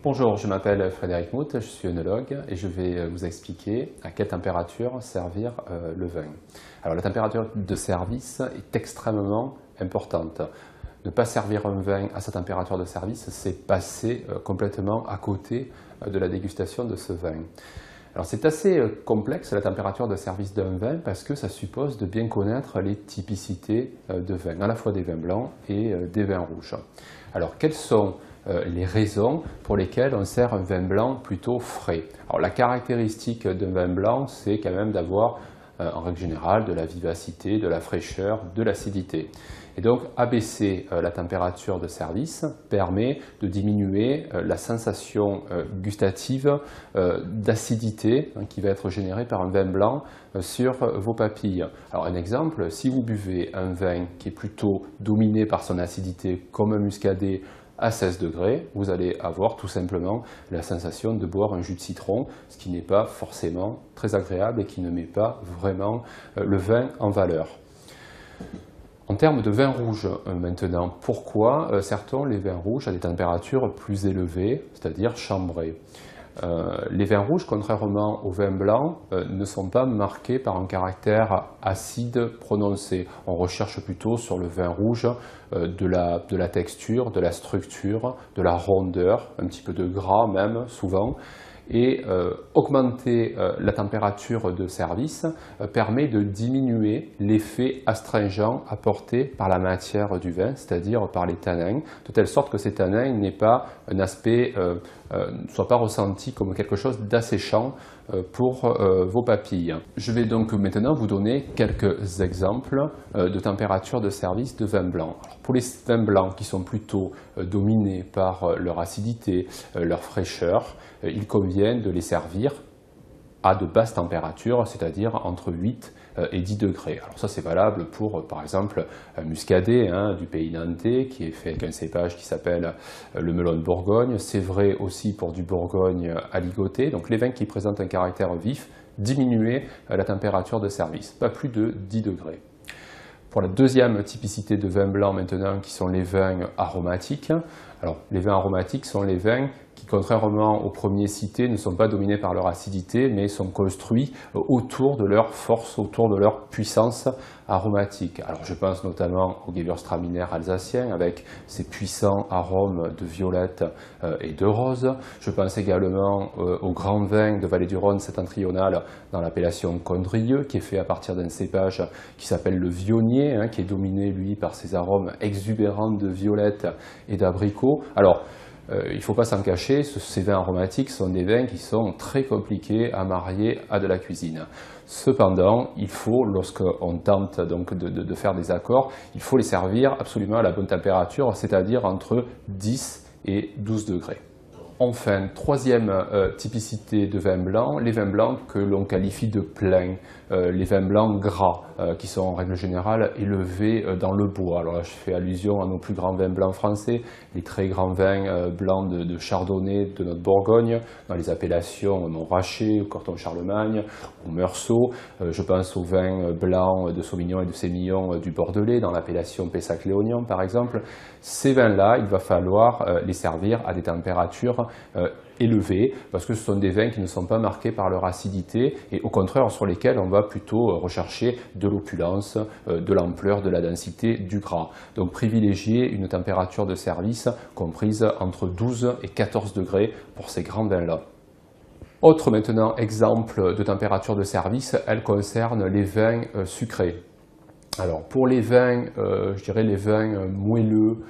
Bonjour, je m'appelle Frédéric Mout, je suis œnologue et je vais vous expliquer à quelle température servir le vin. Alors la température de service est extrêmement importante. Ne pas servir un vin à sa température de service, c'est passer complètement à côté de la dégustation de ce vin. Alors c'est assez complexe la température de service d'un vin parce que ça suppose de bien connaître les typicités de vin, à la fois des vins blancs et des vins rouges. Alors quelles sont les raisons pour lesquelles on sert un vin blanc plutôt frais? Alors la caractéristique d'un vin blanc, c'est quand même d'avoir en règle générale de la vivacité, de la fraîcheur, de l'acidité. Et donc abaisser la température de service permet de diminuer la sensation gustative d'acidité qui va être générée par un vin blanc sur vos papilles. Alors un exemple, si vous buvez un vin qui est plutôt dominé par son acidité comme un muscadet à 16 degrés, vous allez avoir tout simplement la sensation de boire un jus de citron, ce qui n'est pas forcément très agréable et qui ne met pas vraiment le vin en valeur. En termes de vin rouge maintenant, pourquoi sert-on les vins rouges à des températures plus élevées, c'est-à-dire chambrées? Les vins rouges, contrairement aux vins blancs, ne sont pas marqués par un caractère acide prononcé. On recherche plutôt sur le vin rouge de la texture, de la structure, de la rondeur, un petit peu de gras même souvent. Et augmenter la température de service permet de diminuer l'effet astringent apporté par la matière du vin, c'est-à-dire par les tanins, de telle sorte que ces tanins n'aient pas un aspect, ne soient pas ressentis comme quelque chose d'asséchant pour vos papilles. Je vais donc maintenant vous donner quelques exemples de température de service de vin blanc. Alors, pour les vins blancs qui sont plutôt dominés par leur acidité, leur fraîcheur, il convient de les servir à de basses températures, c'est-à-dire entre 8 et 10 degrés. Alors ça c'est valable pour par exemple un muscadet du pays nantais qui est fait avec un cépage qui s'appelle le melon de Bourgogne. C'est vrai aussi pour du Bourgogne aligoté. Donc les vins qui présentent un caractère vif, diminuer la température de service, pas plus de 10 degrés. Pour la deuxième typicité de vin blanc maintenant, qui sont les vins aromatiques. Alors, les vins aromatiques sont les vins qui, contrairement aux premiers cités, ne sont pas dominés par leur acidité, mais sont construits autour de leur force, autour de leur puissance aromatique. Alors, je pense notamment au Gewürztraminer alsacien, avec ses puissants arômes de violette et de rose. Je pense également au grand vin de Vallée du Rhône septentrional dans l'appellation Condrieu, qui est fait à partir d'un cépage qui s'appelle le Vionnier, qui est dominé, lui, par ses arômes exubérants de violette et d'abricot. Alors, il ne faut pas s'en cacher, ces vins aromatiques sont des vins qui sont très compliqués à marier à de la cuisine. Cependant, il faut, lorsqu'on tente donc de faire des accords, il faut les servir absolument à la bonne température, c'est-à-dire entre 10 et 12 degrés. Enfin, troisième typicité de vin blanc, les vins blancs que l'on qualifie de pleins, les vins blancs gras, qui sont en règle générale élevés dans le bois. Alors là, je fais allusion à nos plus grands vins blancs français, les très grands vins blancs de Chardonnay de notre Bourgogne, dans les appellations Montrachet, Corton-Charlemagne ou Meursault. Je pense aux vins blancs de Sauvignon et de Sémillon du Bordelais, dans l'appellation Pessac-Léognan par exemple. Ces vins-là, il va falloir les servir à des températures élevées, parce que ce sont des vins qui ne sont pas marqués par leur acidité et au contraire sur lesquels on va plutôt rechercher de l'opulence, de l'ampleur, de la densité, du gras. Donc privilégier une température de service comprise entre 12 et 14 degrés pour ces grands vins-là. Autre maintenant exemple de température de service, elle concerne les vins sucrés. Alors pour les vins, je dirais les vins moelleux,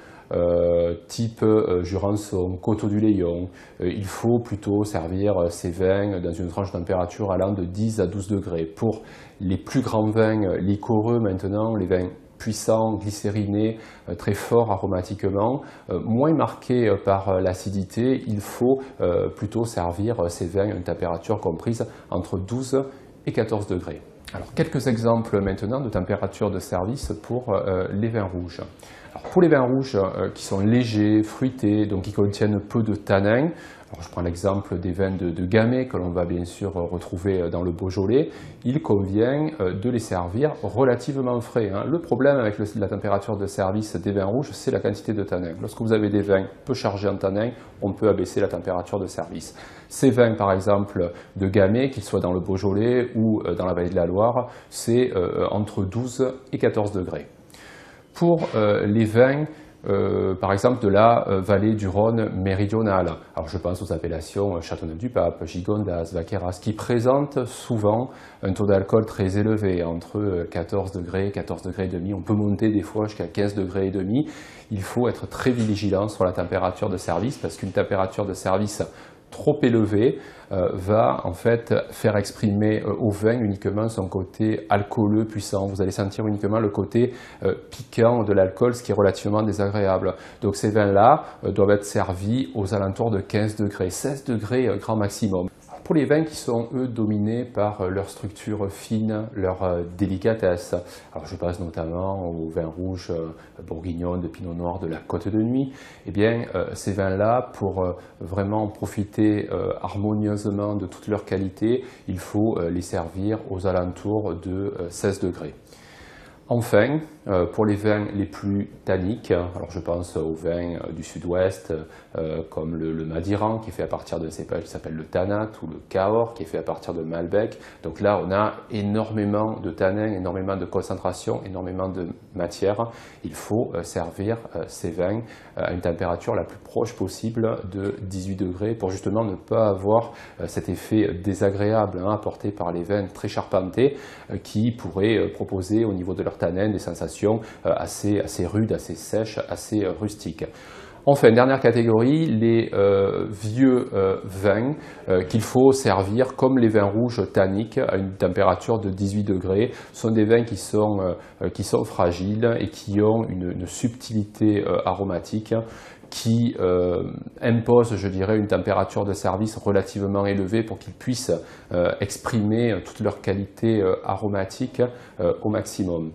type Jurançon, Coteaux du Layon, il faut plutôt servir ces vins dans une tranche de température allant de 10 à 12 degrés. Pour les plus grands vins liquoreux maintenant, les vins puissants, glycérinés, très forts aromatiquement, moins marqués par l'acidité, il faut plutôt servir ces vins à une température comprise entre 12 et 14 degrés. Alors, quelques exemples maintenant de température de service pour les vins rouges. Alors, pour les vins rouges qui sont légers, fruités, donc qui contiennent peu de tanins, alors je prends l'exemple des vins de Gamay que l'on va bien sûr retrouver dans le Beaujolais, il convient de les servir relativement frais. Le problème avec la température de service des vins rouges, c'est la quantité de tanins. Lorsque vous avez des vins peu chargés en tanins, on peut abaisser la température de service. Ces vins par exemple de Gamay, qu'ils soient dans le Beaujolais ou dans la vallée de la Loire, c'est entre 12 et 14 degrés. Pour les vins par exemple de la vallée du Rhône méridionale. Alors je pense aux appellations Châteauneuf-du-Pape, Gigondas, Vaqueras, qui présentent souvent un taux d'alcool très élevé, entre 14 degrés, 14 degrés et demi. On peut monter des fois jusqu'à 15 degrés et demi. Il faut être très vigilant sur la température de service parce qu'une température de service trop élevé va en fait faire exprimer au vin uniquement son côté alcooleux puissant. Vous allez sentir uniquement le côté piquant de l'alcool, ce qui est relativement désagréable. Donc ces vins-là doivent être servis aux alentours de 15 degrés, 16 degrés grand maximum. Pour les vins qui sont, eux, dominés par leur structure fine, leur délicatesse, alors je pense notamment aux vins rouges bourguignons, de pinot noir de la Côte de Nuit, eh bien, ces vins-là, pour vraiment profiter harmonieusement de toute leur qualité, il faut les servir aux alentours de 16 degrés. Enfin, pour les vins les plus tanniques, alors je pense aux vins du sud-ouest comme le Madiran qui est fait à partir d'un cépage qui s'appelle le Tannat ou le Cahors qui est fait à partir de Malbec. Donc là on a énormément de tanins, énormément de concentration, énormément de matière. Il faut servir ces vins à une température la plus proche possible de 18 degrés pour justement ne pas avoir cet effet désagréable apporté par les vins très charpentés qui pourraient proposer au niveau de leur tanin des sensations assez rudes, assez sèches, assez rustiques. Enfin, dernière catégorie, les vieux vins qu'il faut servir comme les vins rouges tanniques à une température de 18 degrés. Ce sont des vins qui sont fragiles et qui ont une subtilité aromatique qui impose, je dirais, une température de service relativement élevée pour qu'ils puissent exprimer toute leur qualité aromatique au maximum.